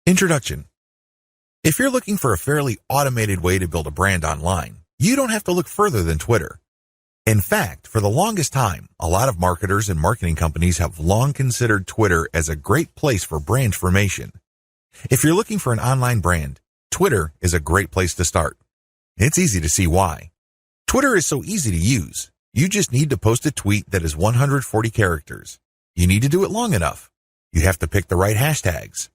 Introduction. If you're looking for a fairly automated way to build a brand online, you don't have to look further than Twitter. In fact, for the longest time, a lot of marketers and marketing companies have long considered Twitter as a great place for brand formation. If you're looking for an online brand, Twitter is a great place to start. It's easy to see why. Twitter is so easy to use. You just need to post a tweet that is 140 characters. You need to do it long enough. You have to pick the right hashtags.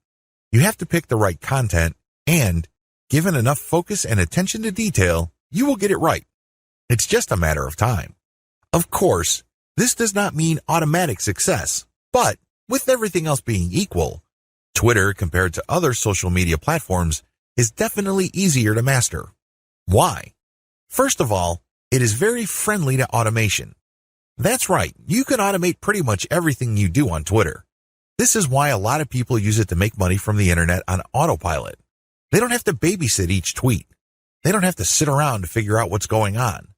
You have to pick the right content, and, given enough focus and attention to detail, you will get it right. It's just a matter of time. Of course, this does not mean automatic success, but with everything else being equal, Twitter, compared to other social media platforms, is definitely easier to master. Why? First of all, it is very friendly to automation. That's right, you can automate pretty much everything you do on Twitter. This is why a lot of people use it to make money from the internet on autopilot. They don't have to babysit each tweet. They don't have to sit around to figure out what's going on.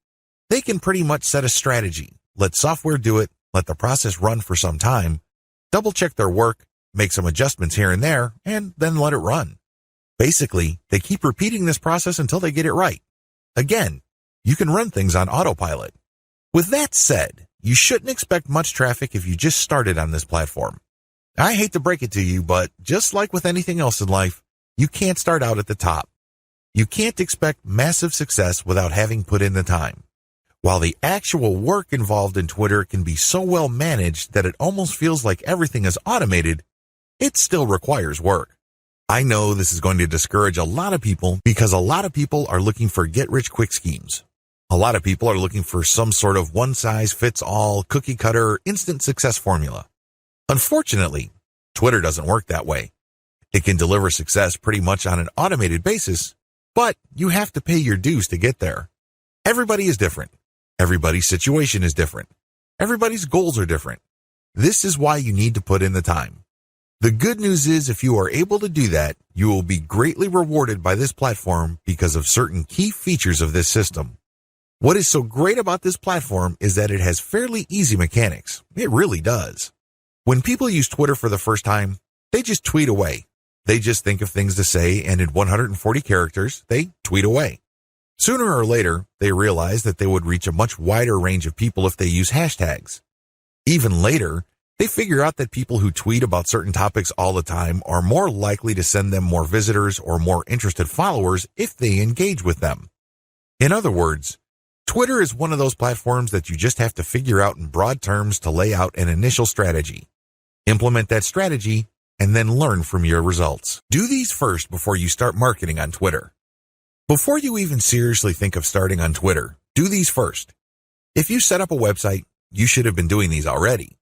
They can pretty much set a strategy, let software do it, let the process run for some time, double-check their work, make some adjustments here and there, and then let it run. Basically, they keep repeating this process until they get it right. Again, you can run things on autopilot. With that said, you shouldn't expect much traffic if you just started on this platform. I hate to break it to you, but just like with anything else in life, you can't start out at the top. You can't expect massive success without having put in the time. While the actual work involved in Twitter can be so well managed that it almost feels like everything is automated, it still requires work. I know this is going to discourage a lot of people because a lot of people are looking for get-rich-quick schemes. A lot of people are looking for some sort of one-size-fits-all, cookie-cutter, instant success formula. Unfortunately, Twitter doesn't work that way. It can deliver success pretty much on an automated basis, but you have to pay your dues to get there. Everybody is different. Everybody's situation is different. Everybody's goals are different. This is why you need to put in the time. The good news is if you are able to do that, you will be greatly rewarded by this platform because of certain key features of this system. What is so great about this platform is that it has fairly easy mechanics. It really does. When people use Twitter for the first time, they just tweet away. They just think of things to say, and in 140 characters, they tweet away. Sooner or later, they realize that they would reach a much wider range of people if they use hashtags. Even later, they figure out that people who tweet about certain topics all the time are more likely to send them more visitors or more interested followers if they engage with them. In other words, Twitter is one of those platforms that you just have to figure out in broad terms to lay out an initial strategy. Implement that strategy, and then learn from your results. Do these first before you start marketing on Twitter. Before you even seriously think of starting on Twitter, do these first. If you set up a website, you should have been doing these already.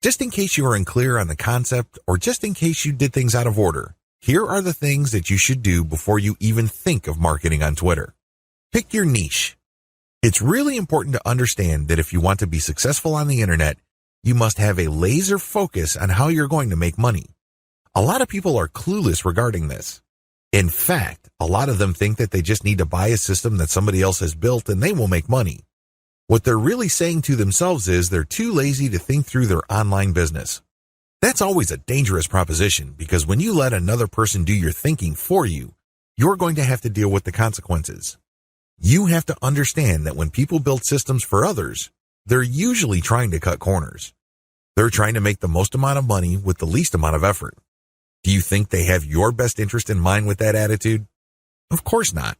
Just in case you are unclear on the concept or just in case you did things out of order, here are the things that you should do before you even think of marketing on Twitter. Pick your niche. It's really important to understand that if you want to be successful on the internet, you must have a laser focus on how you're going to make money. A lot of people are clueless regarding this. In fact, a lot of them think that they just need to buy a system that somebody else has built and they will make money. What they're really saying to themselves is they're too lazy to think through their online business. That's always a dangerous proposition because when you let another person do your thinking for you, you're going to have to deal with the consequences. You have to understand that when people build systems for others, they're usually trying to cut corners. They're trying to make the most amount of money with the least amount of effort. Do you think they have your best interest in mind with that attitude? Of course not.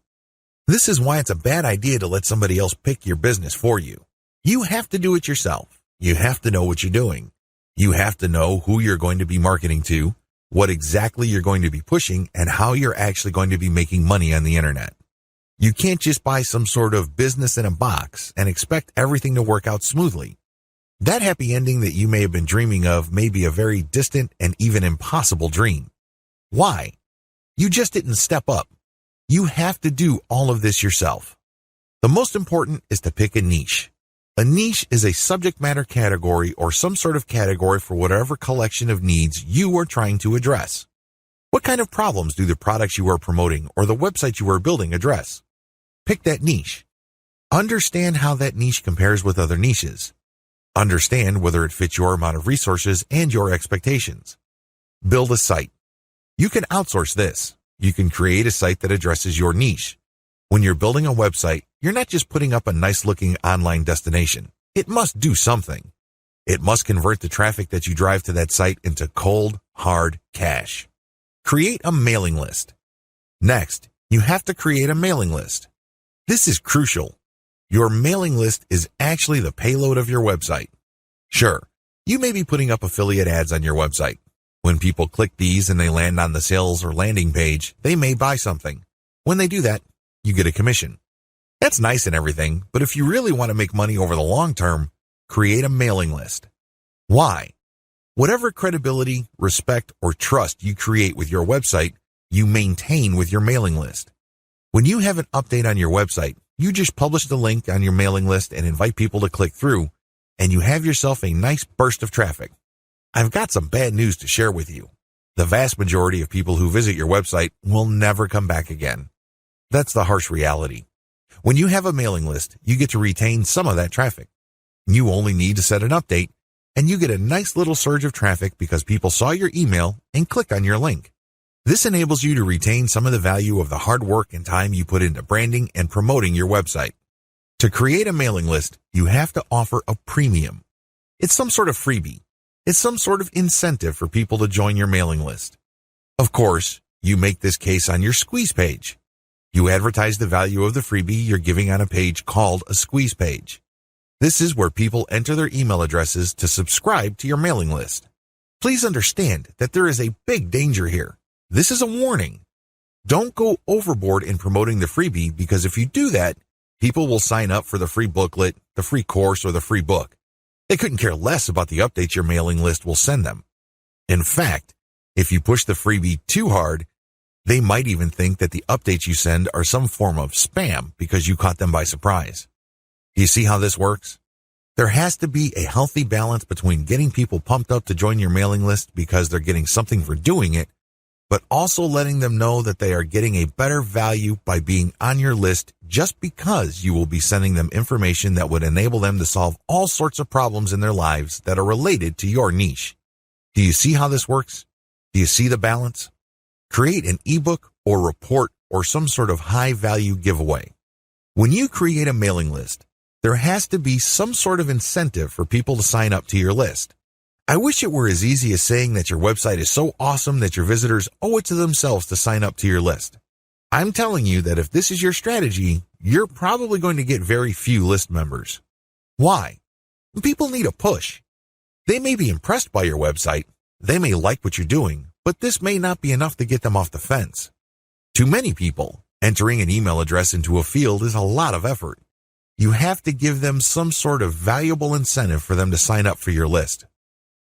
This is why it's a bad idea to let somebody else pick your business for you. You have to do it yourself. You have to know what you're doing. You have to know who you're going to be marketing to, what exactly you're going to be pushing, and how you're actually going to be making money on the internet. You can't just buy some sort of business in a box and expect everything to work out smoothly. That happy ending that you may have been dreaming of may be a very distant and even impossible dream. Why? You just didn't step up. You have to do all of this yourself. The most important is to pick a niche. A niche is a subject matter category or some sort of category for whatever collection of needs you are trying to address. What kind of problems do the products you are promoting or the website you are building address? Pick that niche. Understand how that niche compares with other niches. Understand whether it fits your amount of resources and your expectations. Build a site. You can outsource this. You can create a site that addresses your niche. When you're building a website, you're not just putting up a nice-looking online destination. It must do something. It must convert the traffic that you drive to that site into cold, hard cash. Create a mailing list. Next, you have to create a mailing list. This is crucial. Your mailing list is actually the payload of your website. Sure, you may be putting up affiliate ads on your website. When people click these and they land on the sales or landing page, they may buy something. When they do that, you get a commission. That's nice and everything, but if you really want to make money over the long term, create a mailing list. Why? Whatever credibility, respect, or trust you create with your website, you maintain with your mailing list. When you have an update on your website, you just publish the link on your mailing list and invite people to click through, and you have yourself a nice burst of traffic. I've got some bad news to share with you. The vast majority of people who visit your website will never come back again. That's the harsh reality. When you have a mailing list, you get to retain some of that traffic. You only need to set an update, and you get a nice little surge of traffic because people saw your email and clicked on your link. This enables you to retain some of the value of the hard work and time you put into branding and promoting your website. To create a mailing list, you have to offer a premium. It's some sort of freebie. It's some sort of incentive for people to join your mailing list. Of course, you make this case on your squeeze page. You advertise the value of the freebie you're giving on a page called a squeeze page. This is where people enter their email addresses to subscribe to your mailing list. Please understand that there is a big danger here. This is a warning. Don't go overboard in promoting the freebie because if you do that, people will sign up for the free booklet, the free course, or the free book. They couldn't care less about the updates your mailing list will send them. In fact, if you push the freebie too hard, they might even think that the updates you send are some form of spam because you caught them by surprise. Do you see how this works? There has to be a healthy balance between getting people pumped up to join your mailing list because they're getting something for doing it, but also letting them know that they are getting a better value by being on your list just because you will be sending them information that would enable them to solve all sorts of problems in their lives that are related to your niche. Do you see how this works? Do you see the balance? Create an ebook or report or some sort of high-value giveaway. When you create a mailing list, there has to be some sort of incentive for people to sign up to your list. I wish it were as easy as saying that your website is so awesome that your visitors owe it to themselves to sign up to your list. I'm telling you that if this is your strategy, you're probably going to get very few list members. Why? People need a push. They may be impressed by your website, they may like what you're doing, but this may not be enough to get them off the fence. To many people, entering an email address into a field is a lot of effort. You have to give them some sort of valuable incentive for them to sign up for your list.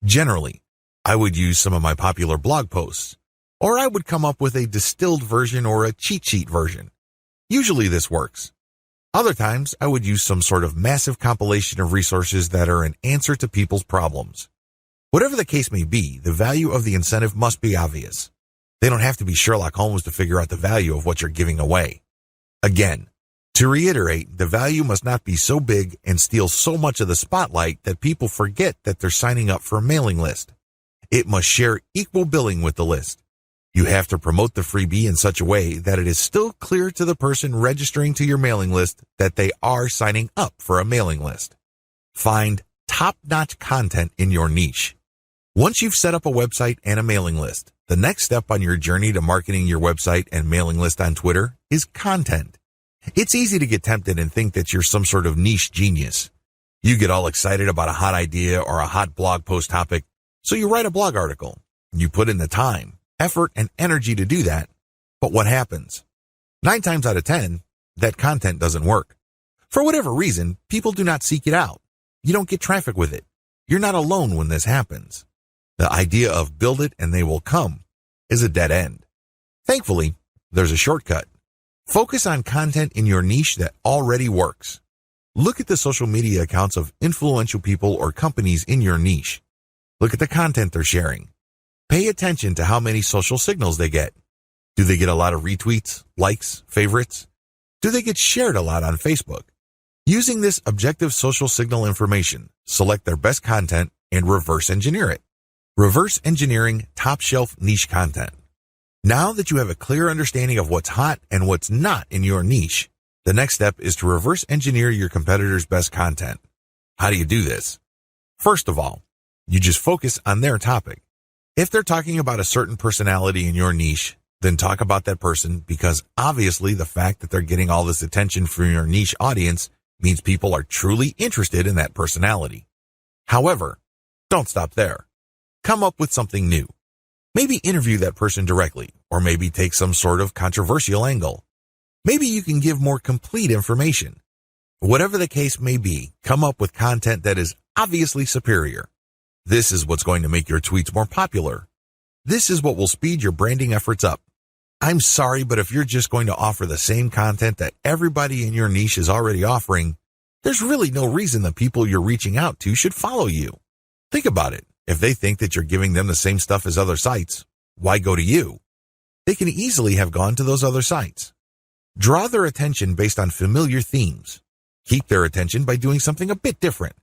Generally, I would use some of my popular blog posts, or I would come up with a distilled version or a cheat sheet version. Usually this works. Other times, I would use some sort of massive compilation of resources that are an answer to people's problems. Whatever the case may be, the value of the incentive must be obvious. They don't have to be Sherlock Holmes to figure out the value of what you're giving away. Again, to reiterate, the value must not be so big and steal so much of the spotlight that people forget that they're signing up for a mailing list. It must share equal billing with the list. You have to promote the freebie in such a way that it is still clear to the person registering to your mailing list that they are signing up for a mailing list. Find top-notch content in your niche. Once you've set up a website and a mailing list, the next step on your journey to marketing your website and mailing list on Twitter is content. It's easy to get tempted and think that you're some sort of niche genius. You get all excited about a hot idea or a hot blog post topic, so you write a blog article. You put in the time, effort, and energy to do that, but what happens? 9 times out of 10, that content doesn't work. For whatever reason, people do not seek it out. You don't get traffic with it. You're not alone when this happens. The idea of build it and they will come is a dead end. Thankfully, there's a shortcut. Focus on content in your niche that already works. Look at the social media accounts of influential people or companies in your niche. Look at the content they're sharing. Pay attention to how many social signals they get. Do they get a lot of retweets, likes, favorites? Do they get shared a lot on Facebook? Using this objective social signal information, select their best content and reverse engineer it. Reverse engineering top-shelf niche content. Now that you have a clear understanding of what's hot and what's not in your niche, the next step is to reverse engineer your competitors' best content. How do you do this? First of all, you just focus on their topic. If they're talking about a certain personality in your niche, then talk about that person, because obviously the fact that they're getting all this attention from your niche audience means people are truly interested in that personality. However, don't stop there. Come up with something new. Maybe interview that person directly, or maybe take some sort of controversial angle. Maybe you can give more complete information. Whatever the case may be, come up with content that is obviously superior. This is what's going to make your tweets more popular. This is what will speed your branding efforts up. I'm sorry, but if you're just going to offer the same content that everybody in your niche is already offering, there's really no reason the people you're reaching out to should follow you. Think about it. If they think that you're giving them the same stuff as other sites, why go to you? They can easily have gone to those other sites. Draw their attention based on familiar themes. Keep their attention by doing something a bit different.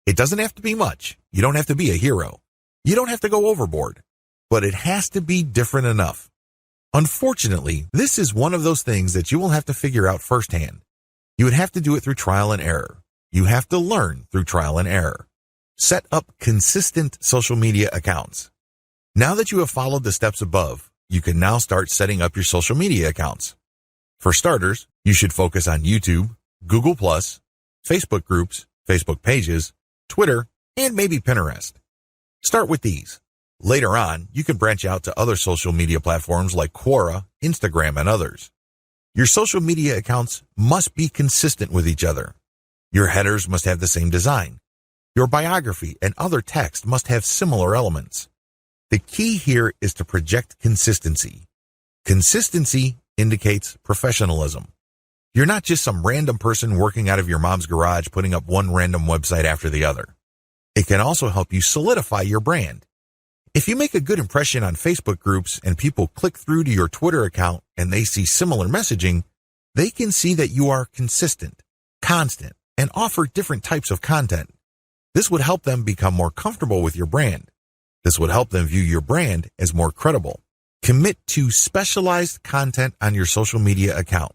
It doesn't have to be much. You don't have to be a hero. You don't have to go overboard. But it has to be different enough. Unfortunately, this is one of those things that you will have to figure out firsthand. You would have to do it through trial and error. You have to learn through trial and error. Set up consistent social media accounts. Now that you have followed the steps above, you can now start setting up your social media accounts. For starters, you should focus on YouTube, Google+, Facebook groups, Facebook pages, Twitter, and maybe Pinterest. Start with these. Later on, you can branch out to other social media platforms like Quora, Instagram, and others. Your social media accounts must be consistent with each other. Your headers must have the same design. Your biography and other text must have similar elements. The key here is to project consistency. Consistency indicates professionalism. You're not just some random person working out of your mom's garage putting up one random website after the other. It can also help you solidify your brand. If you make a good impression on Facebook groups and people click through to your Twitter account and they see similar messaging, they can see that you are consistent, constant, and offer different types of content. This would help them become more comfortable with your brand. This would help them view your brand as more credible. Commit to specialized content on your social media account.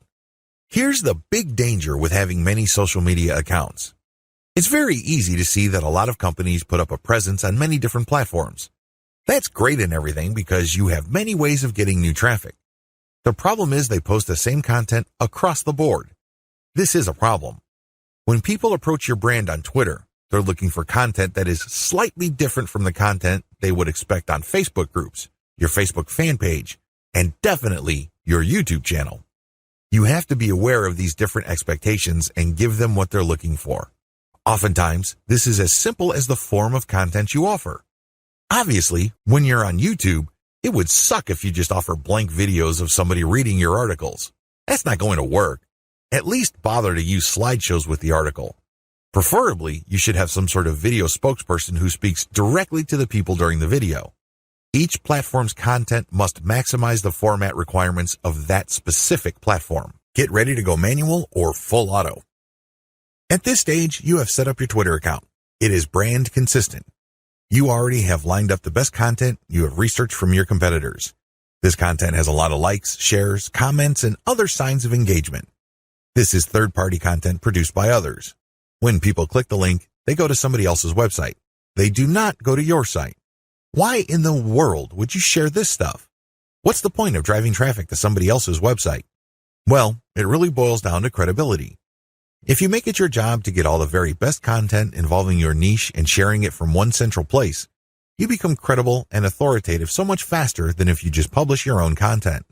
Here's the big danger with having many social media accounts. It's very easy to see that a lot of companies put up a presence on many different platforms. That's great and everything because you have many ways of getting new traffic. The problem is they post the same content across the board. This is a problem. When people approach your brand on Twitter, they're looking for content that is slightly different from the content they would expect on Facebook groups, your Facebook fan page, and definitely your YouTube channel. You have to be aware of these different expectations and give them what they're looking for. Oftentimes, this is as simple as the form of content you offer. Obviously, when you're on YouTube, it would suck if you just offer blank videos of somebody reading your articles. That's not going to work. At least bother to use slideshows with the article. Preferably, you should have some sort of video spokesperson who speaks directly to the people during the video. Each platform's content must maximize the format requirements of that specific platform. Get ready to go manual or full auto. At this stage, you have set up your Twitter account. It is brand consistent. You already have lined up the best content you have researched from your competitors. This content has a lot of likes, shares, comments, and other signs of engagement. This is third-party content produced by others. When people click the link, they go to somebody else's website. They do not go to your site. Why in the world would you share this stuff? What's the point of driving traffic to somebody else's website? Well, it really boils down to credibility. If you make it your job to get all the very best content involving your niche and sharing it from one central place, you become credible and authoritative so much faster than if you just publish your own content.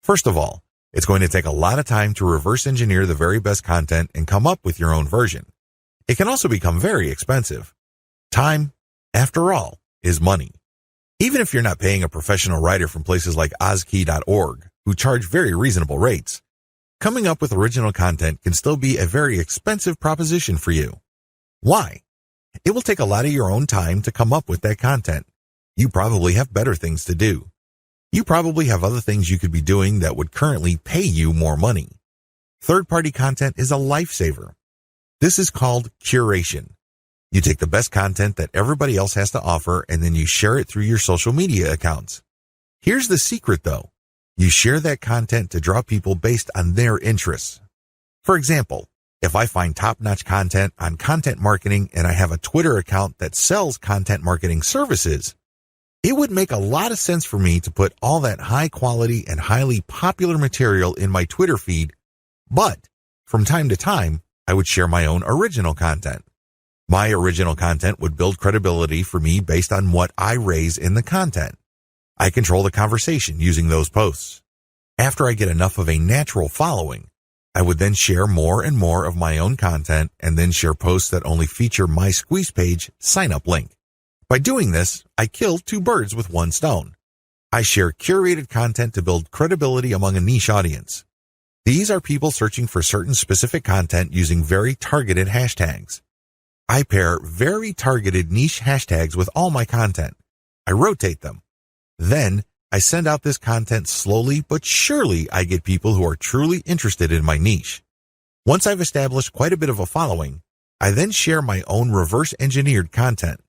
First of all, it's going to take a lot of time to reverse engineer the very best content and come up with your own version. It can also become very expensive. Time, after all, is money. Even if you're not paying a professional writer from places like ozkey.org, who charge very reasonable rates, coming up with original content can still be a very expensive proposition for you. Why? It will take a lot of your own time to come up with that content. You probably have better things to do. You probably have other things you could be doing that would currently pay you more money. Third-party content is a lifesaver. This is called curation. You take the best content that everybody else has to offer and then you share it through your social media accounts. Here's the secret though. You share that content to draw people based on their interests. For example, if I find top-notch content on content marketing and I have a Twitter account that sells content marketing services, it would make a lot of sense for me to put all that high-quality and highly popular material in my Twitter feed, but from time to time, I would share my own original content. My original content would build credibility for me based on what I raise in the content. I control the conversation using those posts. After I get enough of a natural following, I would then share more and more of my own content and then share posts that only feature my squeeze page sign-up link. By doing this, I kill two birds with one stone. I share curated content to build credibility among a niche audience. These are people searching for certain specific content using very targeted hashtags. I pair very targeted niche hashtags with all my content. I rotate them. Then, I send out this content slowly but surely. I get people who are truly interested in my niche. Once I've established quite a bit of a following, I then share my own reverse-engineered content.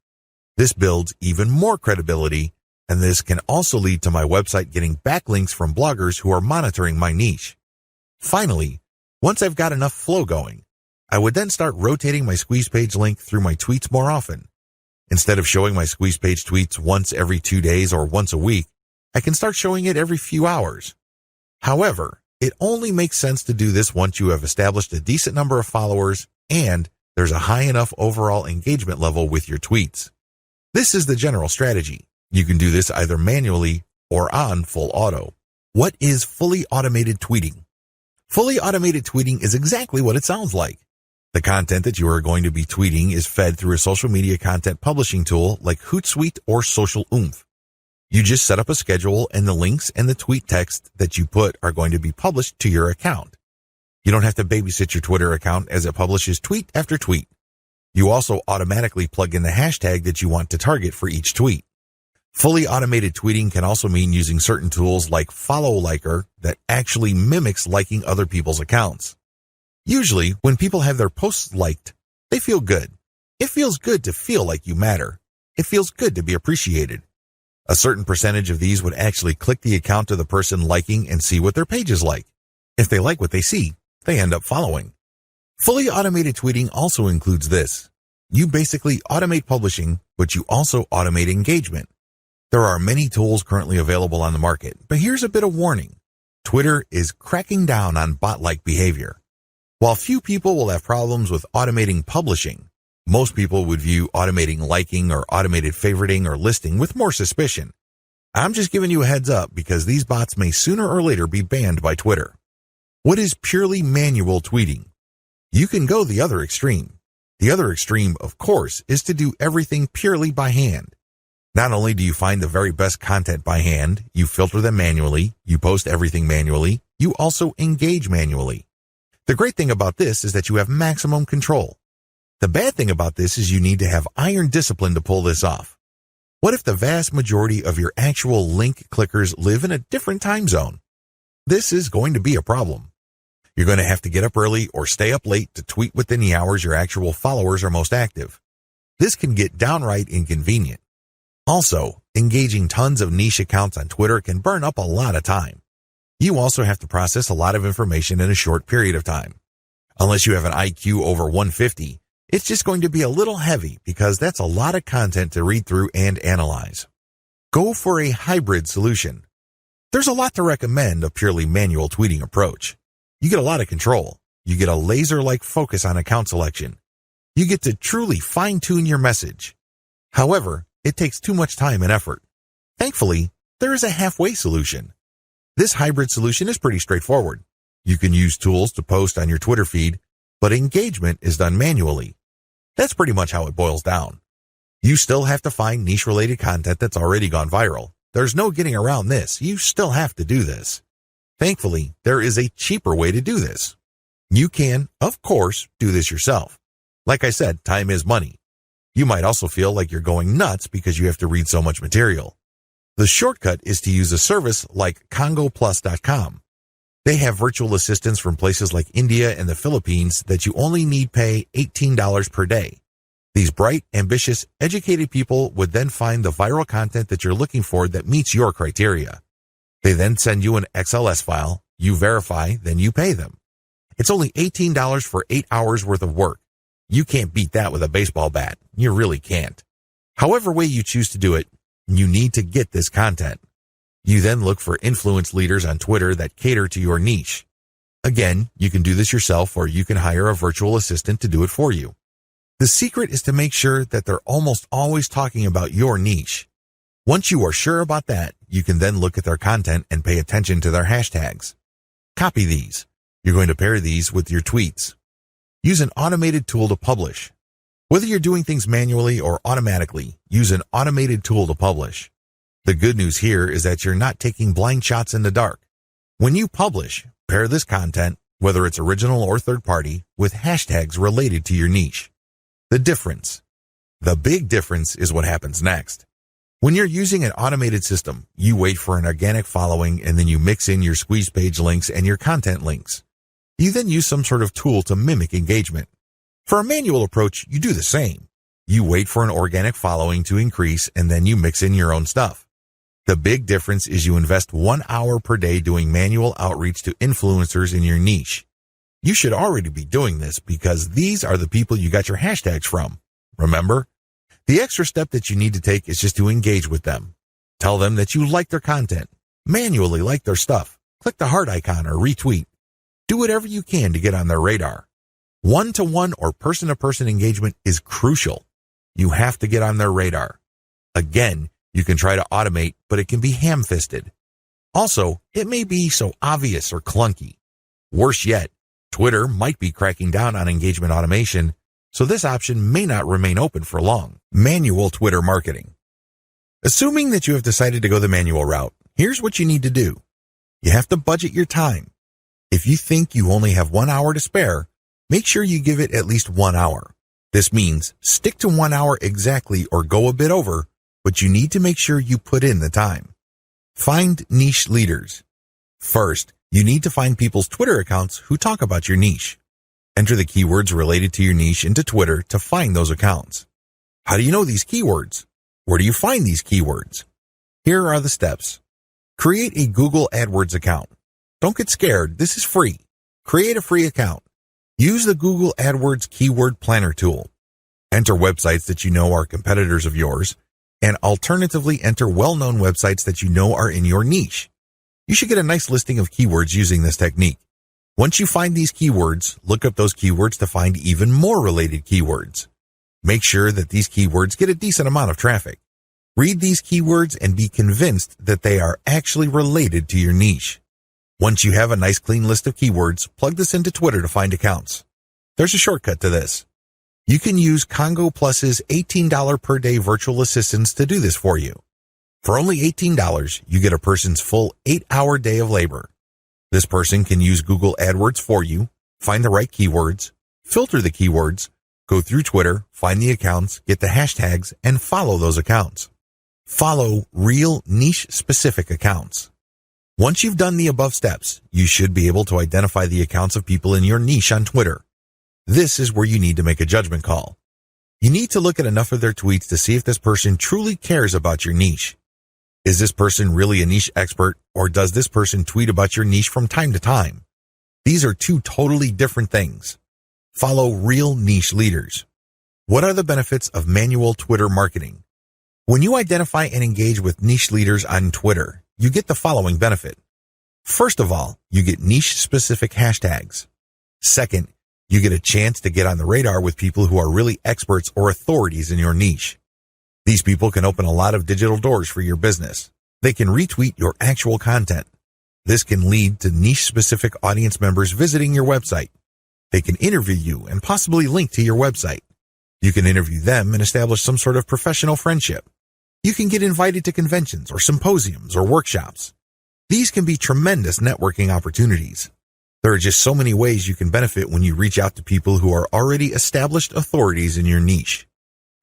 This builds even more credibility, and this can also lead to my website getting backlinks from bloggers who are monitoring my niche. Finally, once I've got enough flow going, I would then start rotating my squeeze page link through my tweets more often. Instead of showing my squeeze page tweets once every 2 days or once a week, I can start showing it every few hours. However, it only makes sense to do this once you have established a decent number of followers and there's a high enough overall engagement level with your tweets. This is the general strategy. You can do this either manually or on full auto. What is fully automated tweeting? Fully automated tweeting is exactly what it sounds like. The content that you are going to be tweeting is fed through a social media content publishing tool like Hootsuite or Social Oomph. You just set up a schedule and the links and the tweet text that you put are going to be published to your account. You don't have to babysit your Twitter account as it publishes tweet after tweet. You also automatically plug in the hashtag that you want to target for each tweet. Fully automated tweeting can also mean using certain tools like Follow Liker that actually mimics liking other people's accounts. Usually, when people have their posts liked, they feel good. It feels good to feel like you matter. It feels good to be appreciated. A certain percentage of these would actually click the account of the person liking and see what their page is like. If they like what they see, they end up following. Fully automated tweeting also includes this. You basically automate publishing, but you also automate engagement. There are many tools currently available on the market, but here's a bit of warning. Twitter is cracking down on bot-like behavior. While few people will have problems with automating publishing, most people would view automating liking or automated favoriting or listing with more suspicion. I'm just giving you a heads up because these bots may sooner or later be banned by Twitter. What is purely manual tweeting? You can go the other extreme. The other extreme, of course, is to do everything purely by hand. Not only do you find the very best content by hand, you filter them manually, you post everything manually, you also engage manually. The great thing about this is that you have maximum control. The bad thing about this is you need to have iron discipline to pull this off. What if the vast majority of your actual link clickers live in a different time zone? This is going to be a problem. You're going to have to get up early or stay up late to tweet within the hours your actual followers are most active. This can get downright inconvenient. Also, engaging tons of niche accounts on Twitter can burn up a lot of time. You also have to process a lot of information in a short period of time. Unless you have an IQ over 150, it's just going to be a little heavy because that's a lot of content to read through and analyze. Go for a hybrid solution. There's a lot to recommend a purely manual tweeting approach. You get a lot of control. You get a laser-like focus on account selection. You get to truly fine-tune your message. However, it takes too much time and effort. Thankfully, there is a halfway solution. This hybrid solution is pretty straightforward. You can use tools to post on your Twitter feed, but engagement is done manually. That's pretty much how it boils down. You still have to find niche-related content that's already gone viral. There's no getting around this. You still have to do this. Thankfully, there is a cheaper way to do this. You can, of course, do this yourself. Like I said, time is money. You might also feel like you're going nuts because you have to read so much material. The shortcut is to use a service like congoplus.com. They have virtual assistants from places like India and the Philippines that you only need pay $18 per day. These bright, ambitious, educated people would then find the viral content that you're looking for that meets your criteria. They then send you an XLS file, you verify, then you pay them. It's only $18 for 8 hours worth of work. You can't beat that with a baseball bat. You really can't. However way you choose to do it, you need to get this content. You then look for influence leaders on Twitter that cater to your niche. Again, you can do this yourself or you can hire a virtual assistant to do it for you. The secret is to make sure that they're almost always talking about your niche. Once you are sure about that, you can then look at their content and pay attention to their hashtags. Copy these. You're going to pair these with your tweets. Use an automated tool to publish. Whether you're doing things manually or automatically, use an automated tool to publish. The good news here is that you're not taking blind shots in the dark. When you publish, pair this content, whether it's original or third party, with hashtags related to your niche. The big difference is what happens next. When you're using an automated system, you wait for an organic following and then you mix in your squeeze page links and your content links. You then use some sort of tool to mimic engagement. For a manual approach, you do the same. You wait for an organic following to increase and then you mix in your own stuff. The big difference is you invest 1 hour per day doing manual outreach to influencers in your niche. You should already be doing this because these are the people you got your hashtags from. Remember? The extra step that you need to take is just to engage with them. Tell them that you like their content. Manually like their stuff. Click the heart icon or retweet. Do whatever you can to get on their radar. One-to-one or person-to-person engagement is crucial. You have to get on their radar. Again, you can try to automate, but it can be ham-fisted. Also, it may be so obvious or clunky. Worse yet, Twitter might be cracking down on engagement automation, so this option may not remain open for long. Manual Twitter marketing. Assuming that you have decided to go the manual route, here's what you need to do. You have to budget your time. If you think you only have 1 hour to spare, make sure you give it at least 1 hour. This means stick to 1 hour exactly or go a bit over, but you need to make sure you put in the time. Find niche leaders. First, you need to find people's Twitter accounts who talk about your niche. Enter the keywords related to your niche into Twitter to find those accounts. How do you know these keywords? Where do you find these keywords? Here are the steps. Create a Google AdWords account. Don't get scared, this is free. Create a free account. Use the Google AdWords Keyword Planner tool. Enter websites that you know are competitors of yours, and alternatively enter well-known websites that you know are in your niche. You should get a nice listing of keywords using this technique. Once you find these keywords, look up those keywords to find even more related keywords. Make sure that these keywords get a decent amount of traffic. Read these keywords and be convinced that they are actually related to your niche. Once you have a nice clean list of keywords, plug this into Twitter to find accounts. There's a shortcut to this. You can use Congo Plus's $18 per day virtual assistants to do this for you. For only $18, you get a person's full 8-hour day of labor. This person can use Google AdWords for you, find the right keywords, filter the keywords, go through Twitter, find the accounts, get the hashtags, and follow those accounts. Follow real niche-specific accounts. Once you've done the above steps, you should be able to identify the accounts of people in your niche on Twitter. This is where you need to make a judgment call. You need to look at enough of their tweets to see if this person truly cares about your niche. Is this person really a niche expert, or does this person tweet about your niche from time to time? These are two totally different things. Follow real niche leaders. What are the benefits of manual Twitter marketing? When you identify and engage with niche leaders on Twitter, you get the following benefit. First of all, you get niche-specific hashtags. Second, you get a chance to get on the radar with people who are really experts or authorities in your niche. These people can open a lot of digital doors for your business. They can retweet your actual content. This can lead to niche-specific audience members visiting your website. They can interview you and possibly link to your website. You can interview them and establish some sort of professional friendship. You can get invited to conventions or symposiums or workshops. These can be tremendous networking opportunities. There are just so many ways you can benefit when you reach out to people who are already established authorities in your niche.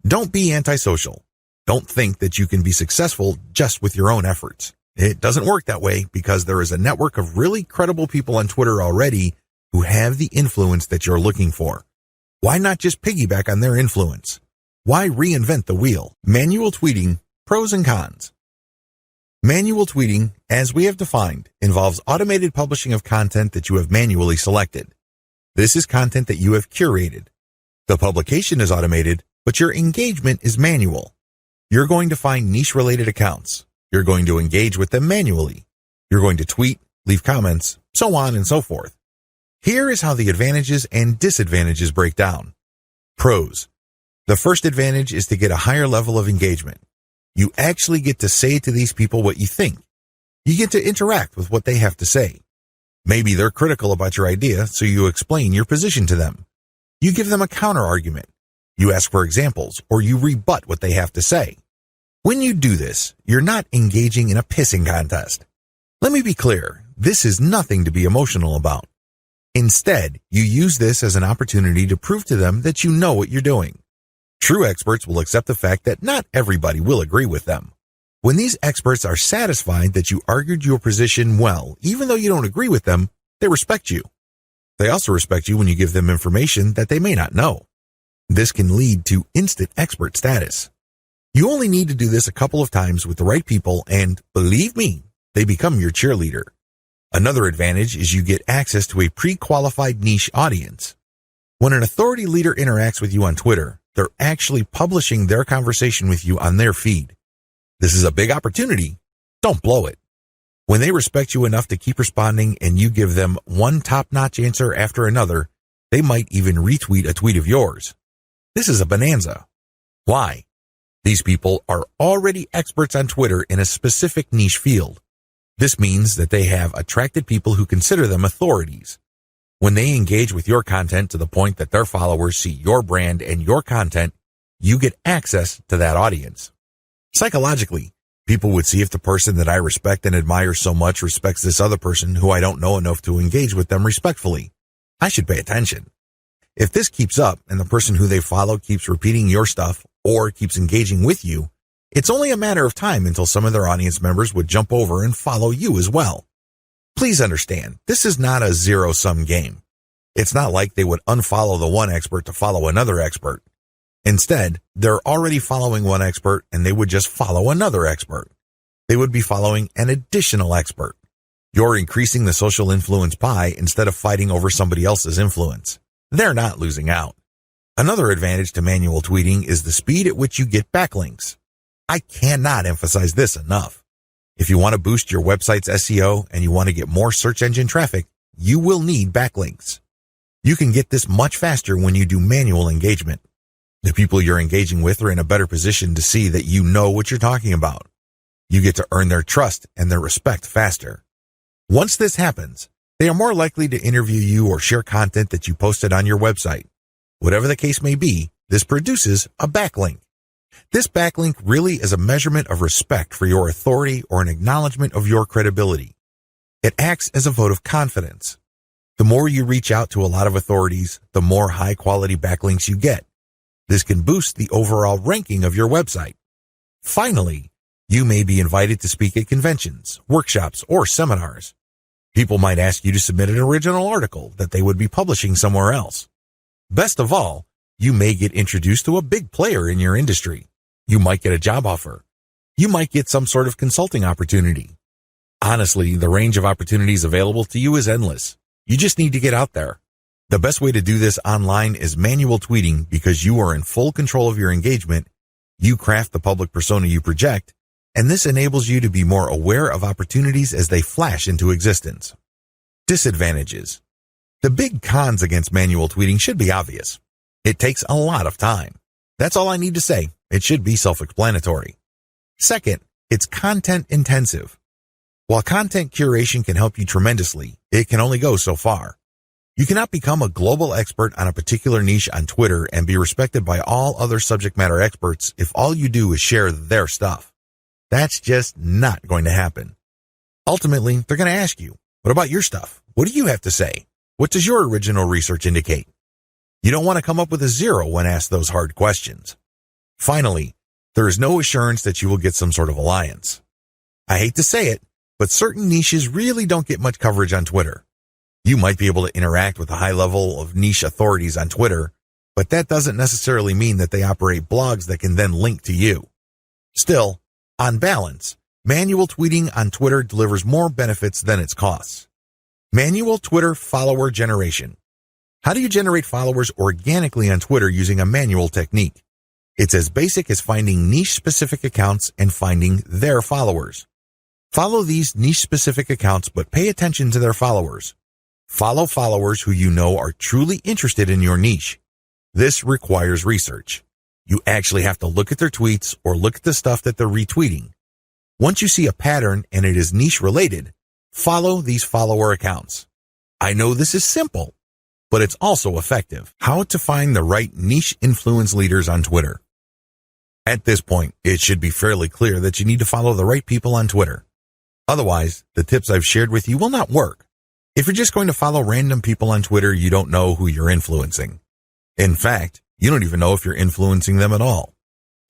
Don't be antisocial. Don't think that you can be successful just with your own efforts. It doesn't work that way because there is a network of really credible people on Twitter already who have the influence that you're looking for. Why not just piggyback on their influence? Why reinvent the wheel? Manual tweeting, pros and cons. Manual tweeting, as we have defined, involves automated publishing of content that you have manually selected. This is content that you have curated. The publication is automated, but your engagement is manual. You're going to find niche-related accounts. You're going to engage with them manually. You're going to tweet, leave comments, so on and so forth. Here is how the advantages and disadvantages break down. Pros. The first advantage is to get a higher level of engagement. You actually get to say to these people what you think. You get to interact with what they have to say. Maybe they're critical about your idea, so you explain your position to them. You give them a counter-argument. You ask for examples, or you rebut what they have to say. When you do this, you're not engaging in a pissing contest. Let me be clear, this is nothing to be emotional about. Instead, you use this as an opportunity to prove to them that you know what you're doing. True experts will accept the fact that not everybody will agree with them. When these experts are satisfied that you argued your position well, even though you don't agree with them, they respect you. They also respect you when you give them information that they may not know. This can lead to instant expert status. You only need to do this a couple of times with the right people and, believe me, they become your cheerleader. Another advantage is you get access to a pre-qualified niche audience. When an authority leader interacts with you on Twitter, they're actually publishing their conversation with you on their feed. This is a big opportunity. Don't blow it. When they respect you enough to keep responding and you give them one top-notch answer after another, they might even retweet a tweet of yours. This is a bonanza. Why? These people are already experts on Twitter in a specific niche field. This means that they have attracted people who consider them authorities. When they engage with your content to the point that their followers see your brand and your content, you get access to that audience. Psychologically, people would see if the person that I respect and admire so much respects this other person who I don't know enough to engage with them respectfully. I should pay attention. If this keeps up and the person who they follow keeps repeating your stuff or keeps engaging with you, it's only a matter of time until some of their audience members would jump over and follow you as well. Please understand, this is not a zero-sum game. It's not like they would unfollow the one expert to follow another expert. Instead, they're already following one expert and they would just follow another expert. They would be following an additional expert. You're increasing the social influence pie instead of fighting over somebody else's influence. They're not losing out. Another advantage to manual tweeting is the speed at which you get backlinks. I cannot emphasize this enough. If you want to boost your website's SEO and you want to get more search engine traffic, you will need backlinks. You can get this much faster when you do manual engagement. The people you're engaging with are in a better position to see that you know what you're talking about. You get to earn their trust and their respect faster. Once this happens, they are more likely to interview you or share content that you posted on your website. Whatever the case may be, this produces a backlink. This backlink really is a measurement of respect for your authority or an acknowledgement of your credibility. It acts as a vote of confidence. The more you reach out to a lot of authorities, the more high-quality backlinks you get. This can boost the overall ranking of your website. Finally, you may be invited to speak at conventions, workshops, or seminars. People might ask you to submit an original article that they would be publishing somewhere else. Best of all, you may get introduced to a big player in your industry. You might get a job offer. You might get some sort of consulting opportunity. Honestly, the range of opportunities available to you is endless. You just need to get out there. The best way to do this online is manual tweeting because you are in full control of your engagement. You craft the public persona you project, and this enables you to be more aware of opportunities as they flash into existence. Disadvantages. The big cons against manual tweeting should be obvious. It takes a lot of time. That's all I need to say. It should be self-explanatory. Second, it's content intensive. While content curation can help you tremendously, it can only go so far. You cannot become a global expert on a particular niche on Twitter and be respected by all other subject matter experts if all you do is share their stuff. That's just not going to happen. Ultimately, they're going to ask you, what about your stuff? What do you have to say? What does your original research indicate? You don't want to come up with a zero when asked those hard questions. Finally, there is no assurance that you will get some sort of alliance. I hate to say it, but certain niches really don't get much coverage on Twitter. You might be able to interact with a high level of niche authorities on Twitter, but that doesn't necessarily mean that they operate blogs that can then link to you. Still, on balance, Manual tweeting on Twitter delivers more benefits than its costs. Manual Twitter follower generation. How do you generate followers organically on Twitter using a manual technique? It's as basic as finding niche-specific accounts and finding their followers. Follow these niche-specific accounts, but pay attention to their followers. Follow followers who you know are truly interested in your niche. This requires research. You actually have to look at their tweets or look at the stuff that they're retweeting. Once you see a pattern and it is niche-related, follow these follower accounts. I know this is simple, but it's also effective. How to find the right niche influence leaders on Twitter. At this point, it should be fairly clear that you need to follow the right people on Twitter. Otherwise, the tips I've shared with you will not work. If you're just going to follow random people on Twitter, you don't know who you're influencing. In fact, you don't even know if you're influencing them at all.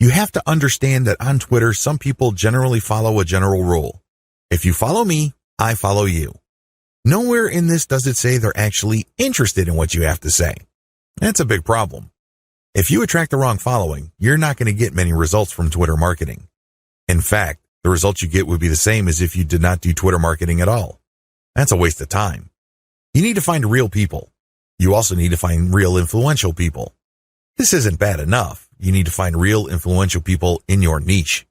You have to understand that on Twitter, some people generally follow a general rule. If you follow me, I follow you. Nowhere in this does it say they're actually interested in what you have to say. That's a big problem. If you attract the wrong following, you're not going to get many results from Twitter marketing. In fact, the results you get would be the same as if you did not do Twitter marketing at all. That's a waste of time. You need to find real people. You also need to find real influential people. This isn't bad enough. You need to find real influential people in your niche.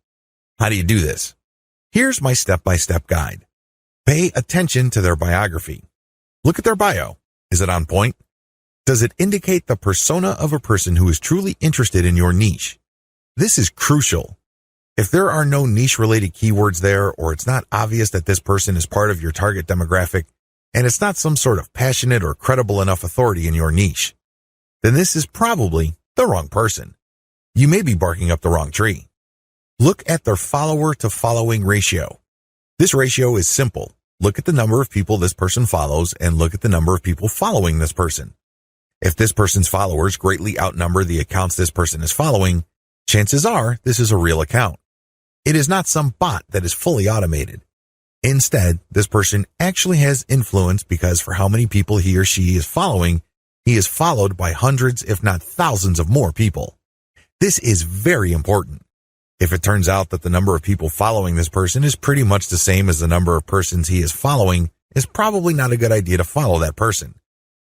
How do you do this? Here's my step-by-step guide. Pay attention to their biography. Look at their bio. Is it on point? Does it indicate the persona of a person who is truly interested in your niche? This is crucial. If there are no niche-related keywords there, or it's not obvious that this person is part of your target demographic, and it's not some sort of passionate or credible enough authority in your niche, then this is probably the wrong person. You may be barking up the wrong tree. Look at their follower-to-following ratio. This ratio is simple. Look at the number of people this person follows and look at the number of people following this person. If this person's followers greatly outnumber the accounts this person is following, chances are this is a real account. It is not some bot that is fully automated. Instead, this person actually has influence because for how many people he or she is following, he is followed by hundreds if not thousands of more people. This is very important. If it turns out that the number of people following this person is pretty much the same as the number of persons he is following, it's probably not a good idea to follow that person.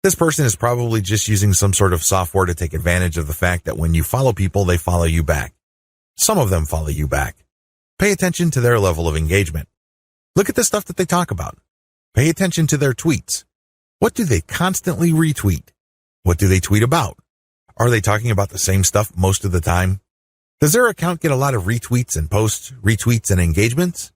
This person is probably just using some sort of software to take advantage of the fact that when you follow people, they follow you back. Some of them follow you back. Pay attention to their level of engagement. Look at the stuff that they talk about. Pay attention to their tweets. What do they constantly retweet? What do they tweet about? Are they talking about the same stuff most of the time? Does their account get a lot of retweets and posts, retweets and engagements?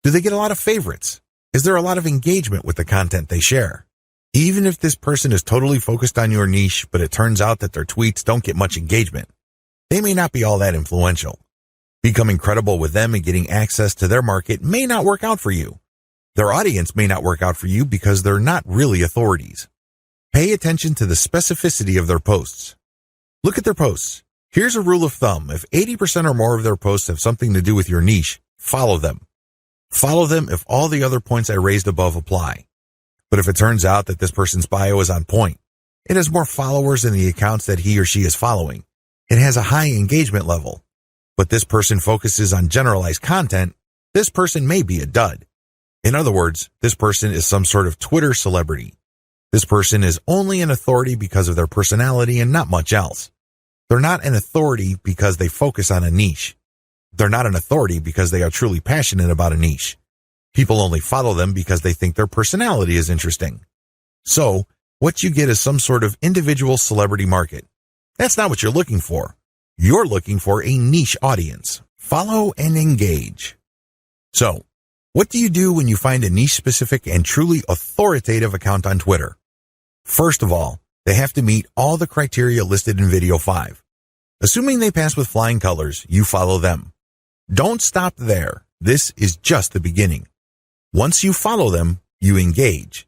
Do they get a lot of favorites? Is there a lot of engagement with the content they share? Even if this person is totally focused on your niche, but it turns out that their tweets don't get much engagement, they may not be all that influential. Becoming credible with them and getting access to their market may not work out for you. Their audience may not work out for you because they're not really authorities. Pay attention to the specificity of their posts. Look at their posts. Here's a rule of thumb. If 80% or more of their posts have something to do with your niche, follow them. Follow them if all the other points I raised above apply. But if it turns out that this person's bio is on point, it has more followers than the accounts that he or she is following, it has a high engagement level, but this person focuses on generalized content, this person may be a dud. In other words, this person is some sort of Twitter celebrity. This person is only an authority because of their personality and not much else. They're not an authority because they focus on a niche. They're not an authority because they are truly passionate about a niche. People only follow them because they think their personality is interesting. So, what you get is some sort of individual celebrity market. That's not what you're looking for. You're looking for a niche audience. Follow and engage. So, what do you do when you find a niche-specific and truly authoritative account on Twitter? First of all, they have to meet all the criteria listed in Video 5. Assuming they pass with flying colors, you follow them. Don't stop there. This is just the beginning. Once you follow them, you engage.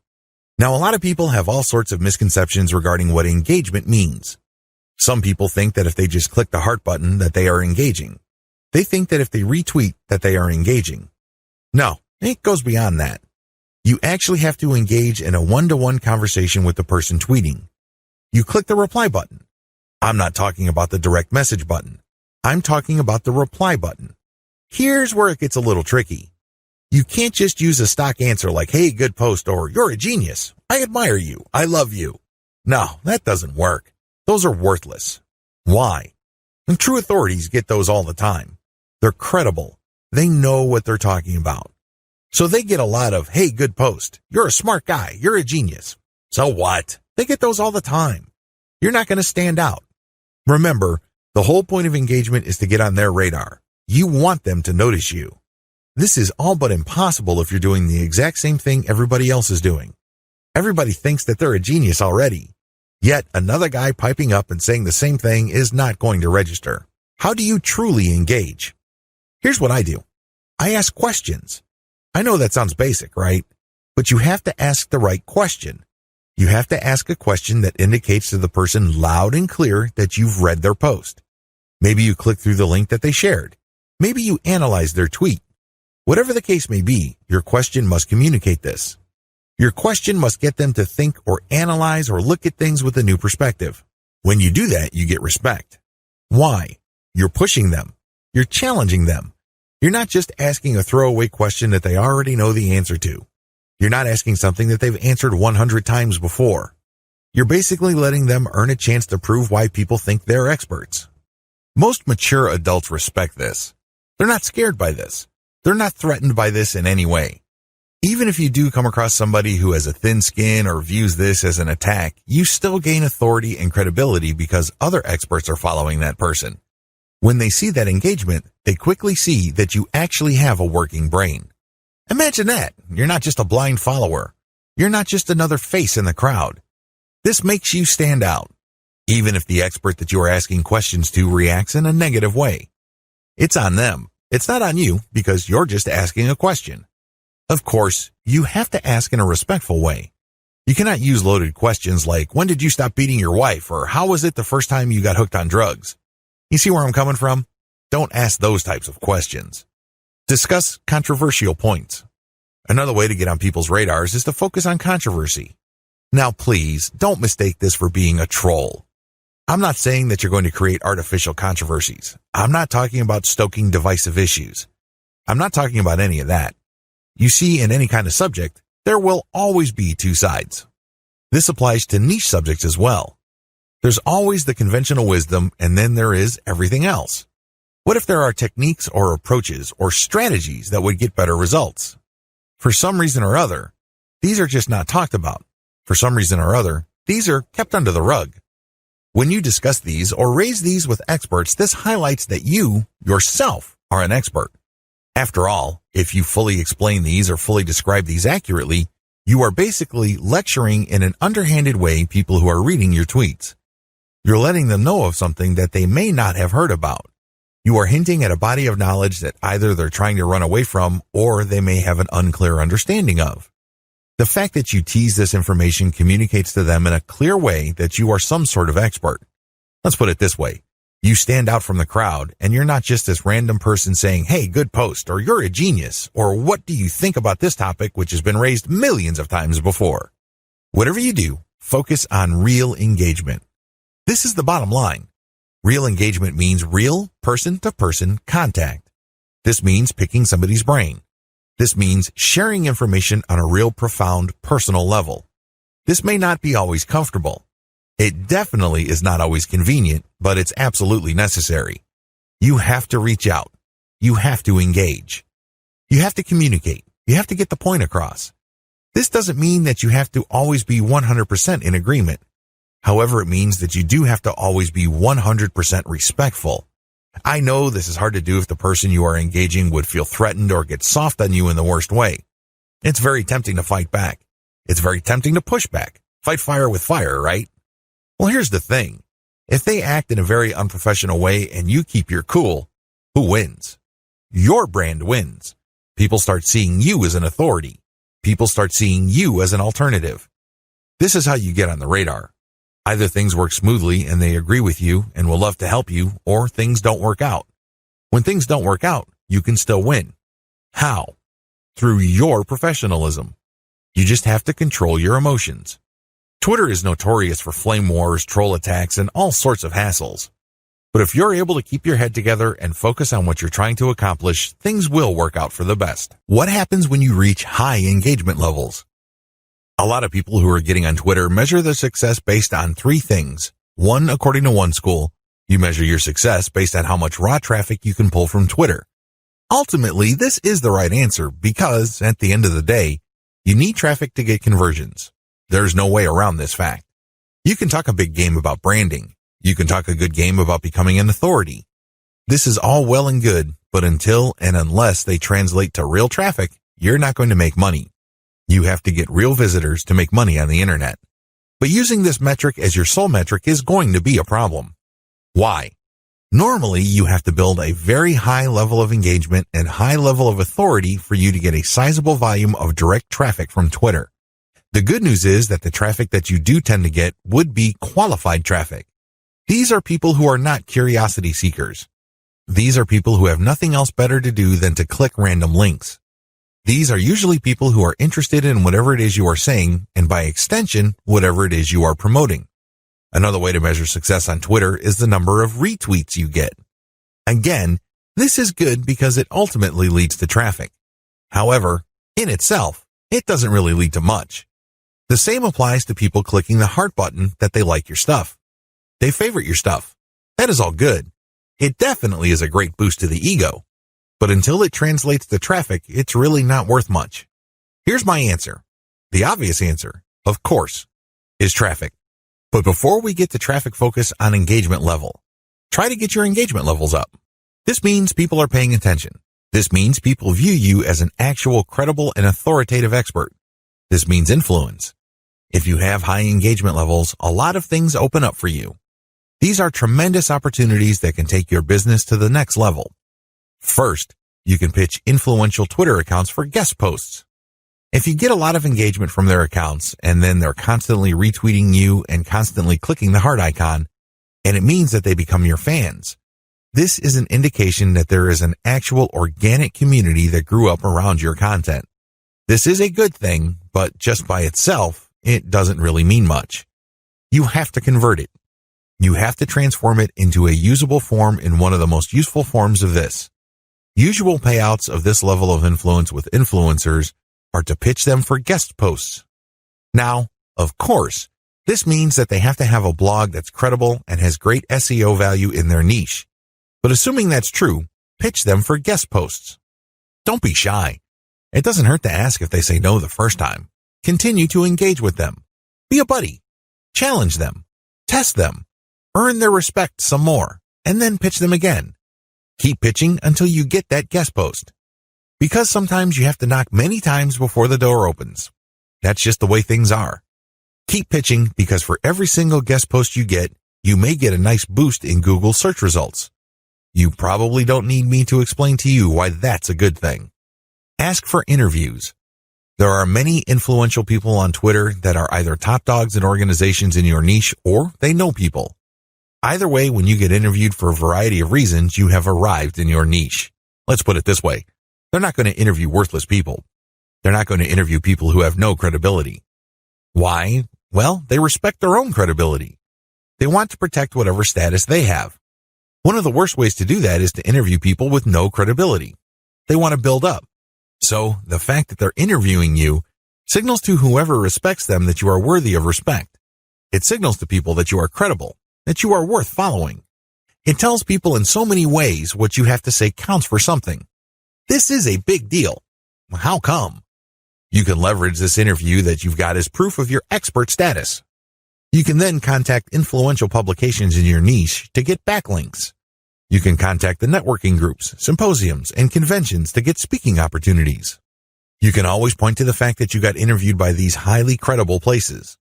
Now, a lot of people have all sorts of misconceptions regarding what engagement means. Some people think that if they just click the heart button that they are engaging. They think that if they retweet that they are engaging. No, it goes beyond that. You actually have to engage in a one-to-one conversation with the person tweeting. You click the reply button. I'm not talking about the direct message button. I'm talking about the reply button. Here's where it gets a little tricky. You can't just use a stock answer like, hey, good post, or you're a genius. I admire you. I love you. No, that doesn't work. Those are worthless. Why? And true authorities get those all the time. They're credible. They know what they're talking about. So they get a lot of, hey, good post. You're a smart guy. You're a genius. So what? They get those all the time. You're not going to stand out. Remember, the whole point of engagement is to get on their radar. You want them to notice you. This is all but impossible if you're doing the exact same thing everybody else is doing. Everybody thinks that they're a genius already. Yet another guy piping up and saying the same thing is not going to register. How do you truly engage? Here's what I do. I ask questions. I know that sounds basic, right? But you have to ask the right question. You have to ask a question that indicates to the person loud and clear that you've read their post. Maybe you click through the link that they shared. Maybe you analyze their tweet. Whatever the case may be, your question must communicate this. Your question must get them to think or analyze or look at things with a new perspective. When you do that, you get respect. Why? You're pushing them. You're challenging them. You're not just asking a throwaway question that they already know the answer to. You're not asking something that they've answered 100 times before. You're basically letting them earn a chance to prove why people think they're experts. Most mature adults respect this. They're not scared by this. They're not threatened by this in any way. Even if you do come across somebody who has a thin skin or views this as an attack, you still gain authority and credibility because other experts are following that person. When they see that engagement, they quickly see that you actually have a working brain. Imagine that. You're not just a blind follower. You're not just another face in the crowd. This makes you stand out, even if the expert that you are asking questions to reacts in a negative way. It's on them. It's not on you because you're just asking a question. Of course, you have to ask in a respectful way. You cannot use loaded questions like, when did you stop beating your wife? Or how was it the first time you got hooked on drugs? You see where I'm coming from? Don't ask those types of questions. Discuss controversial points. Another way to get on people's radars is to focus on controversy. Now, please, don't mistake this for being a troll. I'm not saying that you're going to create artificial controversies. I'm not talking about stoking divisive issues. I'm not talking about any of that. You see, in any kind of subject, there will always be two sides. This applies to niche subjects as well. There's always the conventional wisdom, and then there is everything else. What if there are techniques or approaches or strategies that would get better results? For some reason or other, these are just not talked about. For some reason or other, these are kept under the rug. When you discuss these or raise these with experts, this highlights that you, yourself, are an expert. After all, if you fully explain these or fully describe these accurately, you are basically lecturing in an underhanded way people who are reading your tweets. You're letting them know of something that they may not have heard about. You are hinting at a body of knowledge that either they're trying to run away from or they may have an unclear understanding of. The fact that you tease this information communicates to them in a clear way that you are some sort of expert. Let's put it this way. You stand out from the crowd, and you're not just this random person saying, hey, good post, or you're a genius, or what do you think about this topic which has been raised millions of times before? Whatever you do, focus on real engagement. This is the bottom line. Real engagement means real person-to-person contact. This means picking somebody's brain. This means sharing information on a real profound personal level. This may not be always comfortable. It definitely is not always convenient, but it's absolutely necessary. You have to reach out. You have to engage. You have to communicate. You have to get the point across. This doesn't mean that you have to always be 100% in agreement. However, it means that you do have to always be 100% respectful. I know this is hard to do if the person you are engaging would feel threatened or get soft on you in the worst way. It's very tempting to fight back. It's very tempting to push back. Fight fire with fire, right? Well, here's the thing. If they act in a very unprofessional way and you keep your cool, who wins? Your brand wins. People start seeing you as an authority. People start seeing you as an alternative. This is how you get on the radar. Either things work smoothly and they agree with you and will love to help you, or things don't work out. When things don't work out, you can still win. How? Through your professionalism. You just have to control your emotions. Twitter is notorious for flame wars, troll attacks, and all sorts of hassles. But if you're able to keep your head together and focus on what you're trying to accomplish, things will work out for the best. What happens when you reach high engagement levels? A lot of people who are getting on Twitter measure their success based on three things. One, according to one school, you measure your success based on how much raw traffic you can pull from Twitter. Ultimately, this is the right answer because, at the end of the day, you need traffic to get conversions. There's no way around this fact. You can talk a big game about branding. You can talk a good game about becoming an authority. This is all well and good, but until and unless they translate to real traffic, you're not going to make money. You have to get real visitors to make money on the internet. But using this metric as your sole metric is going to be a problem. Why? Normally, you have to build a very high level of engagement and high level of authority for you to get a sizable volume of direct traffic from Twitter. The good news is that the traffic that you do tend to get would be qualified traffic. These are people who are not curiosity seekers. These are people who have nothing else better to do than to click random links. These are usually people who are interested in whatever it is you are saying, and by extension, whatever it is you are promoting. Another way to measure success on Twitter is the number of retweets you get. Again, this is good because it ultimately leads to traffic. However, in itself, it doesn't really lead to much. The same applies to people clicking the heart button that they like your stuff. They favorite your stuff. That is all good. It definitely is a great boost to the ego. But until it translates to traffic, it's really not worth much. Here's my answer. The obvious answer, of course, is traffic. But before we get to traffic, focus on engagement level. Try to get your engagement levels up. This means people are paying attention. This means people view you as an actual credible and authoritative expert. This means influence. If you have high engagement levels, a lot of things open up for you. These are tremendous opportunities that can take your business to the next level. First, you can pitch influential Twitter accounts for guest posts. If you get a lot of engagement from their accounts and then they're constantly retweeting you and constantly clicking the heart icon, and it means that they become your fans, this is an indication that there is an actual organic community that grew up around your content. This is a good thing, but just by itself, it doesn't really mean much. You have to convert it. You have to transform it into a usable form in one of the most useful forms of this. Usual payouts of this level of influence with influencers are to pitch them for guest posts. Now, of course, this means that they have to have a blog that's credible and has great SEO value in their niche. But assuming that's true, pitch them for guest posts. Don't be shy. It doesn't hurt to ask if they say no the first time. Continue to engage with them. Be a buddy. Challenge them. Test them. Earn their respect some more, and then pitch them again. Keep pitching until you get that guest post. Because sometimes you have to knock many times before the door opens. That's just the way things are. Keep pitching because for every single guest post you get, you may get a nice boost in Google search results. You probably don't need me to explain to you why that's a good thing. Ask for interviews. There are many influential people on Twitter that are either top dogs in organizations in your niche or they know people. Either way, when you get interviewed for a variety of reasons, you have arrived in your niche. Let's put it this way. They're not going to interview worthless people. They're not going to interview people who have no credibility. Why? Well, they respect their own credibility. They want to protect whatever status they have. One of the worst ways to do that is to interview people with no credibility. They want to build up. So, the fact that they're interviewing you signals to whoever respects them that you are worthy of respect. It signals to people that you are credible, that you are worth following. It tells people in so many ways what you have to say counts for something. This is a big deal. How come? You can leverage this interview that you've got as proof of your expert status. You can then contact influential publications in your niche to get backlinks. You can contact the networking groups, symposiums, and conventions to get speaking opportunities. You can always point to the fact that you got interviewed by these highly credible places.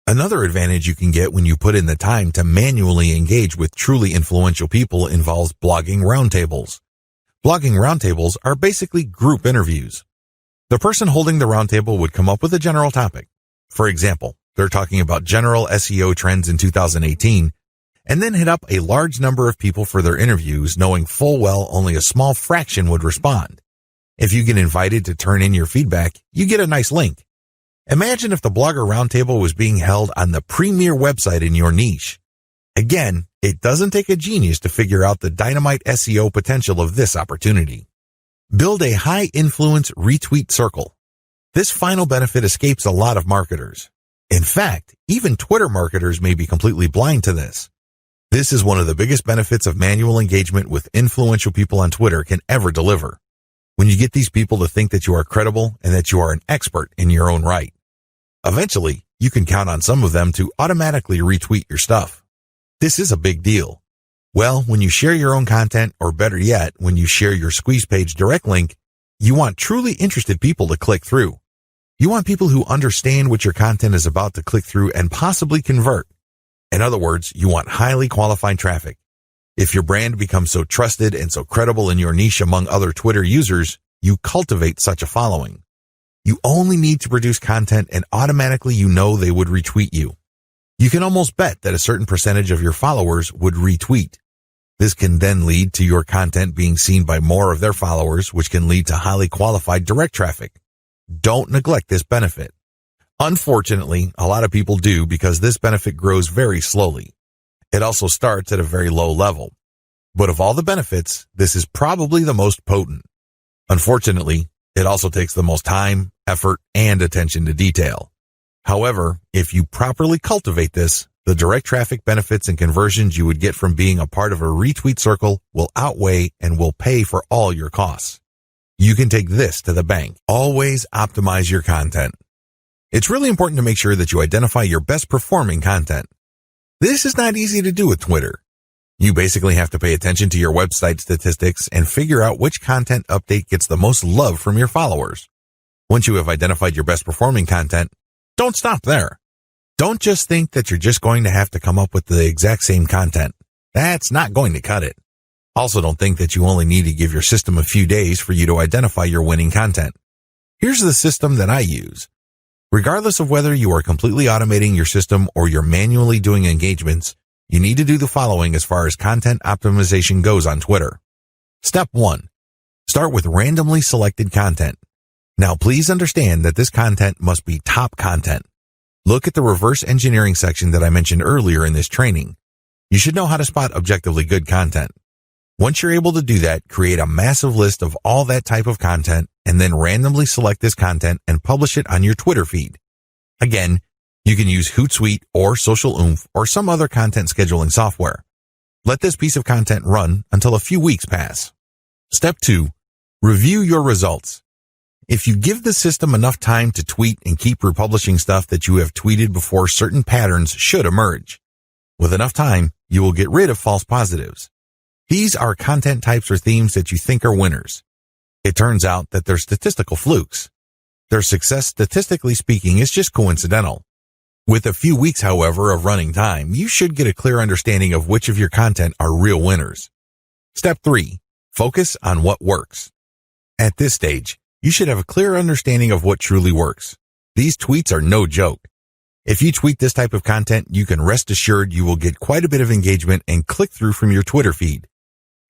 Another advantage you can get when you put in the time to manually engage with truly influential people involves blogging roundtables. Blogging roundtables are basically group interviews. The person holding the roundtable would come up with a general topic. For example, they're talking about general SEO trends in 2018, and then hit up a large number of people for their interviews, knowing full well only a small fraction would respond. If you get invited to turn in your feedback, you get a nice link. Imagine if the blogger roundtable was being held on the premier website in your niche. Again, it doesn't take a genius to figure out the dynamite SEO potential of this opportunity. Build a high-influence retweet circle. This final benefit escapes a lot of marketers. In fact, even Twitter marketers may be completely blind to this. This is one of the biggest benefits of manual engagement with influential people on Twitter can ever deliver. When you get these people to think that you are credible and that you are an expert in your own right. Eventually, you can count on some of them to automatically retweet your stuff. This is a big deal. Well, when you share your own content, or better yet, when you share your squeeze page direct link, you want truly interested people to click through. You want people who understand what your content is about to click through and possibly convert. In other words, you want highly qualified traffic. If your brand becomes so trusted and so credible in your niche among other Twitter users, you cultivate such a following. You only need to produce content and automatically you know they would retweet you. You can almost bet that a certain percentage of your followers would retweet. This can then lead to your content being seen by more of their followers, which can lead to highly qualified direct traffic. Don't neglect this benefit. Unfortunately, a lot of people do because this benefit grows very slowly. It also starts at a very low level. But of all the benefits, this is probably the most potent. Unfortunately, it also takes the most time, effort, and attention to detail. However, if you properly cultivate this, the direct traffic benefits and conversions you would get from being a part of a retweet circle will outweigh and will pay for all your costs. You can take this to the bank. Always optimize your content. It's really important to make sure that you identify your best performing content. This is not easy to do with Twitter. You basically have to pay attention to your website statistics and figure out which content update gets the most love from your followers. Once you have identified your best performing content, don't stop there. Don't just think that you're just going to have to come up with the exact same content. That's not going to cut it. Also, don't think that you only need to give your system a few days for you to identify your winning content. Here's the system that I use. Regardless of whether you are completely automating your system or you're manually doing engagements, you need to do the following as far as content optimization goes on Twitter. Step 1. Start with randomly selected content. Now, please understand that this content must be top content. Look at the reverse engineering section that I mentioned earlier in this training. You should know how to spot objectively good content. Once you're able to do that, create a massive list of all that type of content and then randomly select this content and publish it on your Twitter feed. Again, you can use Hootsuite or Social Oomph or some other content scheduling software. Let this piece of content run until a few weeks pass. Step 2. Review your results. If you give the system enough time to tweet and keep republishing stuff that you have tweeted before, certain patterns should emerge. With enough time, you will get rid of false positives. These are content types or themes that you think are winners. It turns out that they're statistical flukes. Their success, statistically speaking, is just coincidental. With a few weeks, however, of running time, you should get a clear understanding of which of your content are real winners. Step 3. Focus on what works. At this stage, you should have a clear understanding of what truly works. These tweets are no joke. If you tweet this type of content, you can rest assured you will get quite a bit of engagement and click-through from your Twitter feed.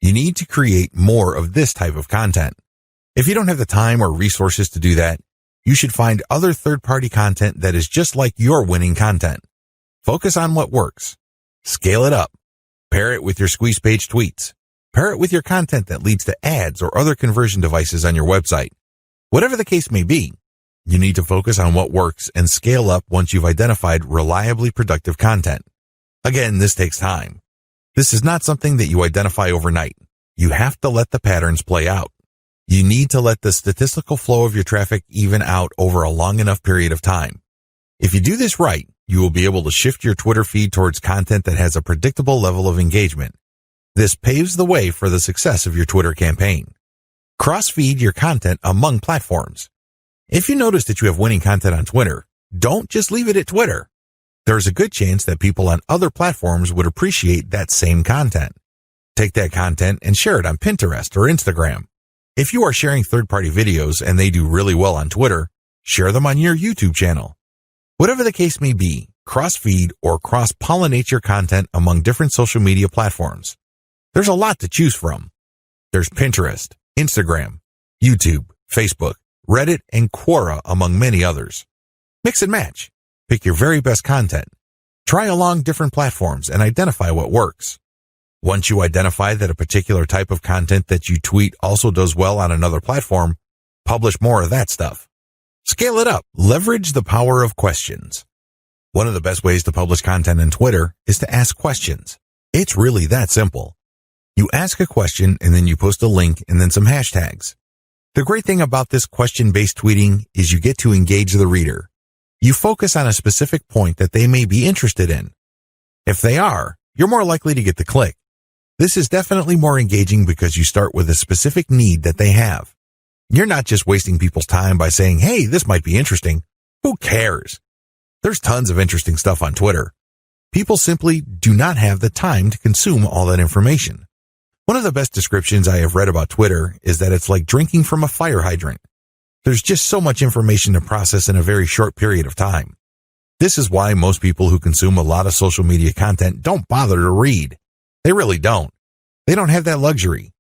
You need to create more of this type of content. If you don't have the time or resources to do that, you should find other third-party content that is just like your winning content. Focus on what works. Scale it up. Pair it with your squeeze page tweets. Pair it with your content that leads to ads or other conversion devices on your website. Whatever the case may be, you need to focus on what works and scale up once you've identified reliably productive content. Again, this takes time. This is not something that you identify overnight. You have to let the patterns play out. You need to let the statistical flow of your traffic even out over a long enough period of time. If you do this right, you will be able to shift your Twitter feed towards content that has a predictable level of engagement. This paves the way for the success of your Twitter campaign. Cross-feed your content among platforms. If you notice that you have winning content on Twitter, don't just leave it at Twitter. There's a good chance that people on other platforms would appreciate that same content. Take that content and share it on Pinterest or Instagram. If you are sharing third-party videos and they do really well on Twitter, share them on your YouTube channel. Whatever the case may be, cross-feed or cross-pollinate your content among different social media platforms. There's a lot to choose from. There's Pinterest, Instagram, YouTube, Facebook, Reddit, and Quora, among many others. Mix and match. Pick your very best content. Try along different platforms and identify what works. Once you identify that a particular type of content that you tweet also does well on another platform, publish more of that stuff. Scale it up. Leverage the power of questions. One of the best ways to publish content on Twitter is to ask questions. It's really that simple. You ask a question and then you post a link and then some hashtags. The great thing about this question-based tweeting is you get to engage the reader. You focus on a specific point that they may be interested in. If they are, you're more likely to get the click. This is definitely more engaging because you start with a specific need that they have. You're not just wasting people's time by saying, hey, this might be interesting. Who cares? There's tons of interesting stuff on Twitter. People simply do not have the time to consume all that information. One of the best descriptions I have read about Twitter is that it's like drinking from a fire hydrant. There's just so much information to process in a very short period of time. This is why most people who consume a lot of social media content don't bother to read. They really don't. They don't have that luxury.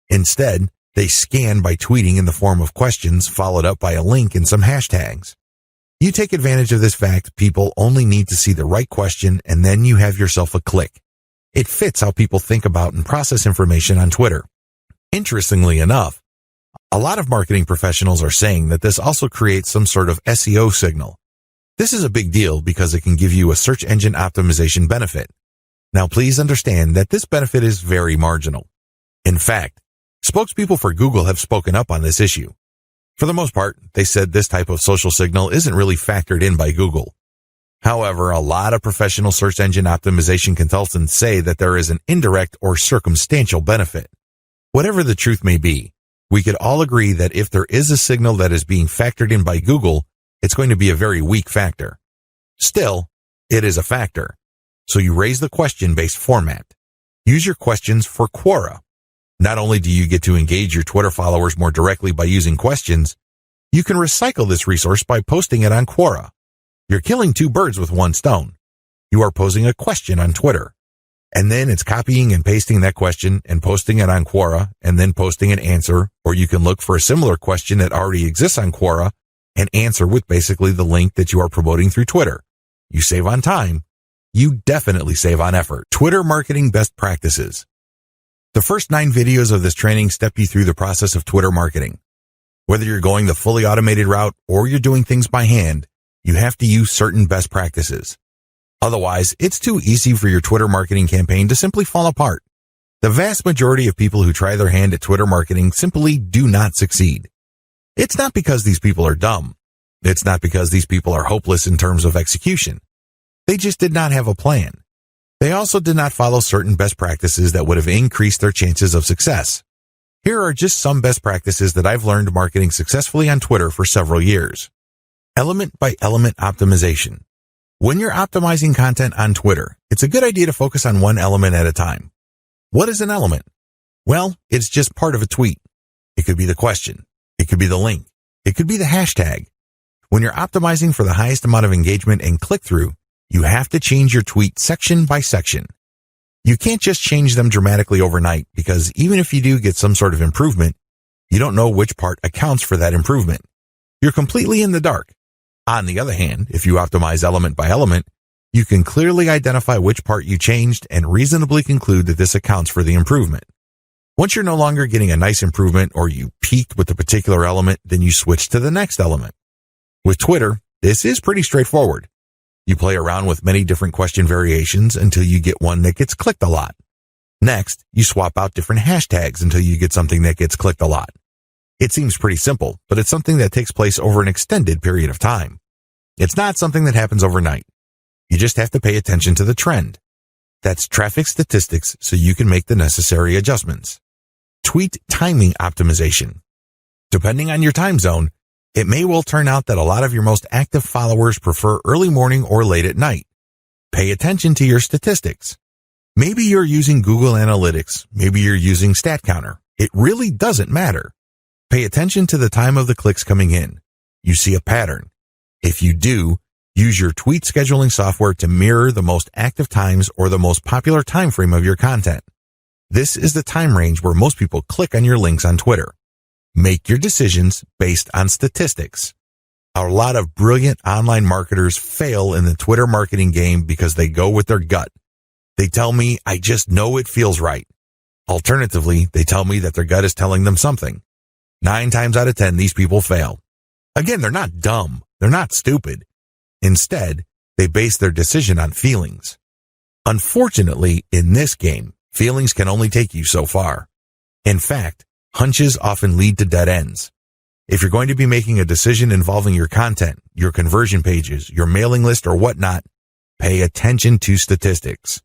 Instead, they scan by tweeting in the form of questions followed up by a link and some hashtags. You take advantage of this fact people only need to see the right question and then you have yourself a click. It fits how people think about and process information on Twitter. Interestingly enough, a lot of marketing professionals are saying that this also creates some sort of SEO signal. This is a big deal because it can give you a search engine optimization benefit. Now please understand that this benefit is very marginal. In fact, spokespeople for Google have spoken up on this issue. For the most part, they said this type of social signal isn't really factored in by Google. However, a lot of professional search engine optimization consultants say that there is an indirect or circumstantial benefit. Whatever the truth may be, we could all agree that if there is a signal that is being factored in by Google, it's going to be a very weak factor. Still, it is a factor. So you raise the question-based format. Use your questions for Quora. Not only do you get to engage your Twitter followers more directly by using questions, you can recycle this resource by posting it on Quora. You're killing two birds with one stone. You are posing a question on Twitter, and then it's copying and pasting that question and posting it on Quora and then posting an answer, or you can look for a similar question that already exists on Quora and answer with basically the link that you are promoting through Twitter. You save on time. You definitely save on effort. Twitter marketing best practices. The first 9 videos of this training step you through the process of Twitter marketing. Whether you're going the fully automated route or you're doing things by hand, you have to use certain best practices. Otherwise, it's too easy for your Twitter marketing campaign to simply fall apart. The vast majority of people who try their hand at Twitter marketing simply do not succeed. It's not because these people are dumb. It's not because these people are hopeless in terms of execution. They just did not have a plan. They also did not follow certain best practices that would have increased their chances of success. Here are just some best practices that I've learned marketing successfully on Twitter for several years. Element by element optimization. When you're optimizing content on Twitter, it's a good idea to focus on one element at a time. What is an element? Well, it's just part of a tweet. It could be the question. It could be the link. It could be the hashtag. When you're optimizing for the highest amount of engagement and click-through, you have to change your tweet section by section. You can't just change them dramatically overnight because even if you do get some sort of improvement, you don't know which part accounts for that improvement. You're completely in the dark. On the other hand, if you optimize element by element, you can clearly identify which part you changed and reasonably conclude that this accounts for the improvement. Once you're no longer getting a nice improvement or you peaked with a particular element, then you switch to the next element. With Twitter, this is pretty straightforward. You play around with many different question variations until you get one that gets clicked a lot. Next, you swap out different hashtags until you get something that gets clicked a lot. It seems pretty simple, but it's something that takes place over an extended period of time. It's not something that happens overnight. You just have to pay attention to the trend. That's traffic statistics so you can make the necessary adjustments. Tweet timing optimization. Depending on your time zone, it may well turn out that a lot of your most active followers prefer early morning or late at night. Pay attention to your statistics. Maybe you're using Google Analytics. Maybe you're using StatCounter. It really doesn't matter. Pay attention to the time of the clicks coming in. You see a pattern. If you do, use your tweet scheduling software to mirror the most active times or the most popular time frame of your content. This is the time range where most people click on your links on Twitter. Make your decisions based on statistics. A lot of brilliant online marketers fail in the Twitter marketing game because they go with their gut. They tell me, I just know it feels right. Alternatively, they tell me that their gut is telling them something. 9 times out of 10, these people fail. Again, they're not dumb. They're not stupid. Instead, they base their decision on feelings. Unfortunately, in this game, feelings can only take you so far. In fact, hunches often lead to dead ends. If you're going to be making a decision involving your content, your conversion pages, your mailing list, or whatnot, pay attention to statistics.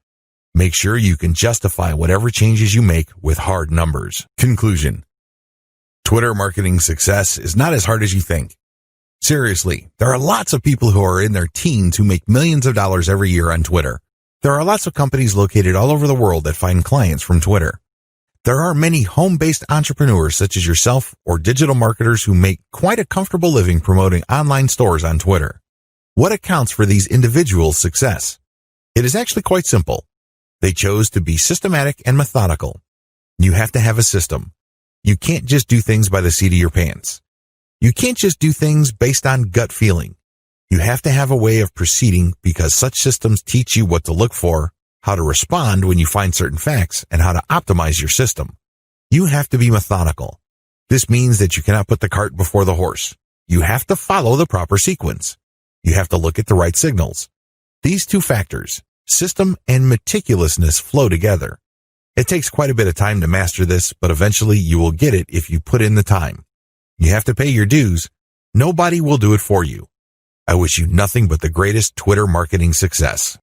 Make sure you can justify whatever changes you make with hard numbers. Conclusion. Twitter marketing success is not as hard as you think. Seriously, there are lots of people who are in their teens who make millions of dollars every year on Twitter. There are lots of companies located all over the world that find clients from Twitter. There are many home-based entrepreneurs such as yourself or digital marketers who make quite a comfortable living promoting online stores on Twitter. What accounts for these individuals' success? It is actually quite simple. They chose to be systematic and methodical. You have to have a system. You can't just do things by the seat of your pants. You can't just do things based on gut feeling. You have to have a way of proceeding because such systems teach you what to look for, how to respond when you find certain facts, and how to optimize your system. You have to be methodical. This means that you cannot put the cart before the horse. You have to follow the proper sequence. You have to look at the right signals. These two factors, system and meticulousness, flow together. It takes quite a bit of time to master this, but eventually you will get it if you put in the time. You have to pay your dues. Nobody will do it for you. I wish you nothing but the greatest Twitter marketing success.